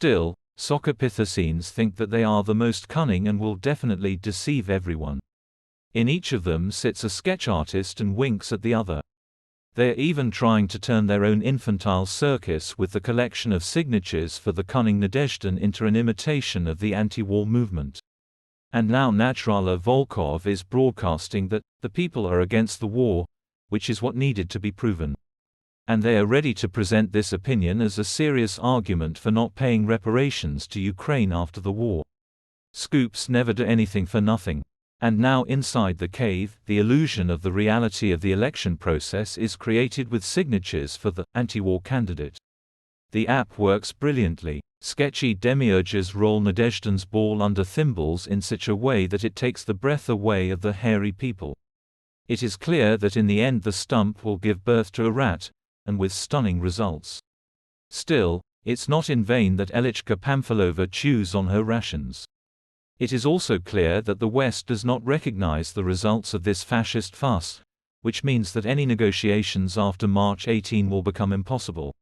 Still, soccer Pythocines think that they are the most cunning and will definitely deceive everyone. In each of them sits a sketch artist and winks at the other. They're even trying to turn their own infantile circus with the collection of signatures for the cunning Nadezhdan into an imitation of the anti-war movement. And now Naturala Volkov is broadcasting that the people are against the war, which is what needed to be proven. And they are ready to present this opinion as a serious argument for not paying reparations to Ukraine after the war. Scoops never do anything for nothing. And now inside the cave, the illusion of the reality of the election process is created with signatures for the anti-war candidate. The app works brilliantly. Sketchy demiurges roll Nadezhdan's ball under thimbles in such a way that it takes the breath away of the hairy people. It is clear that in the end the stump will give birth to a rat, and with stunning results. Still, it's not in vain that Elichka Pamphilova chews on her rations. It is also clear that the West does not recognize the results of this fascist fuss, which means that any negotiations after March 18 will become impossible.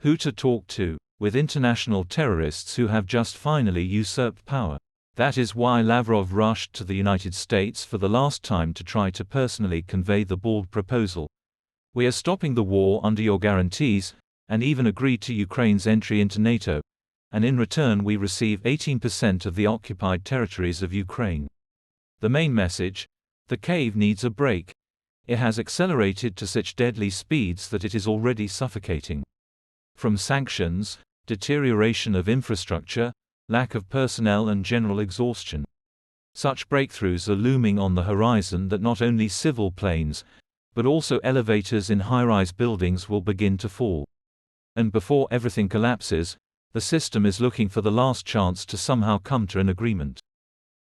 Who to talk to, with international terrorists who have just finally usurped power? That is why Lavrov rushed to the United States for the last time to try to personally convey the bald proposal. We are stopping the war under your guarantees, and even agreed to Ukraine's entry into NATO. And in return we receive 18% of the occupied territories of Ukraine. The main message: the cave needs a break. It has accelerated to such deadly speeds that it is already suffocating. From sanctions, deterioration of infrastructure, lack of personnel and general exhaustion. Such breakthroughs are looming on the horizon that not only civil planes, but also elevators in high-rise buildings will begin to fall. And before everything collapses, the system is looking for the last chance to somehow come to an agreement.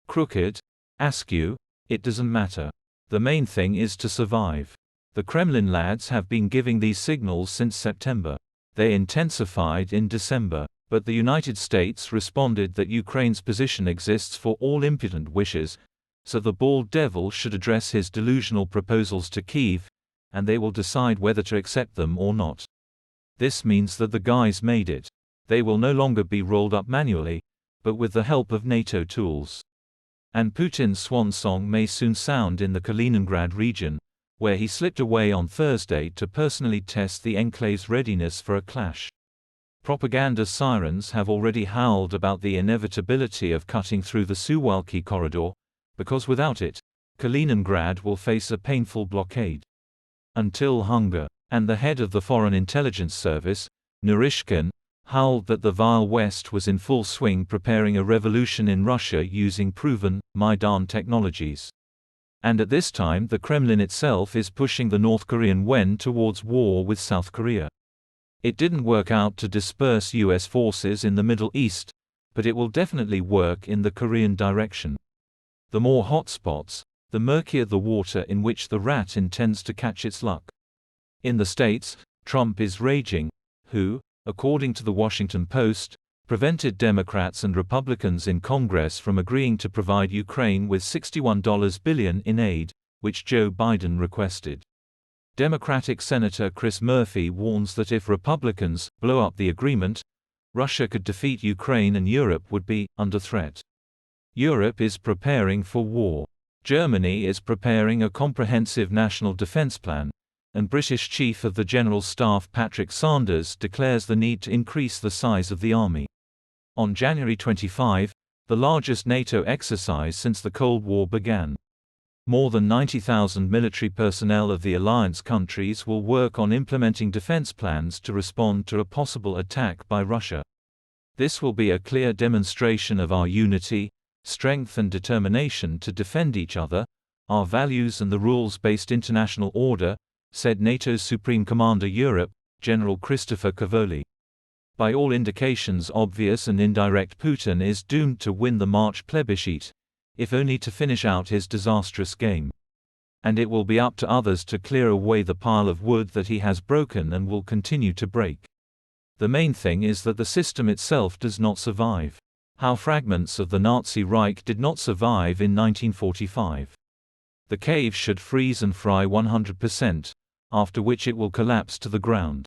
Crooked, askew, it doesn't matter. The main thing is to survive. The Kremlin lads have been giving these signals since September. They intensified in December, but the United States responded that Ukraine's position exists for all impudent wishes, so the bald devil should address his delusional proposals to Kyiv, and they will decide whether to accept them or not. This means that the guys made it. They will no longer be rolled up manually, but with the help of NATO tools. And Putin's swan song may soon sound in the Kaliningrad region, where he slipped away on Thursday to personally test the enclave's readiness for a clash. Propaganda sirens have already howled about the inevitability of cutting through the Suwalki corridor, because without it, Kaliningrad will face a painful blockade. Until hunger. And the head of the Foreign Intelligence Service, Naryshkin, howled that the vile West was in full swing preparing a revolution in Russia using proven, Maidan technologies. And at this time the Kremlin itself is pushing the North Korean Wen towards war with South Korea. It didn't work out to disperse US forces in the Middle East, but it will definitely work in the Korean direction. The more hotspots, the murkier the water in which the rat intends to catch its luck. In the States, Trump is raging, who, according to the Washington Post, prevented Democrats and Republicans in Congress from agreeing to provide Ukraine with $61 billion in aid, which Joe Biden requested. Democratic Senator Chris Murphy warns that if Republicans blow up the agreement, Russia could defeat Ukraine and Europe would be under threat. Europe is preparing for war. Germany is preparing a comprehensive national defense plan, and British Chief of the General Staff Patrick Sanders declares the need to increase the size of the army. On January 25, the largest NATO exercise since the Cold War began. More than 90,000 military personnel of the alliance countries will work on implementing defense plans to respond to a possible attack by Russia. This will be a clear demonstration of our unity, strength and determination to defend each other, our values and the rules-based international order, said NATO's Supreme Commander Europe, General Christopher Cavoli. By all indications obvious and indirect, Putin is doomed to win the March plebiscite, if only to finish out his disastrous game. And it will be up to others to clear away the pile of wood that he has broken and will continue to break. The main thing is that the system itself does not survive. How fragments of the Nazi Reich did not survive in 1945. The cave should freeze and fry 100%, after which it will collapse to the ground.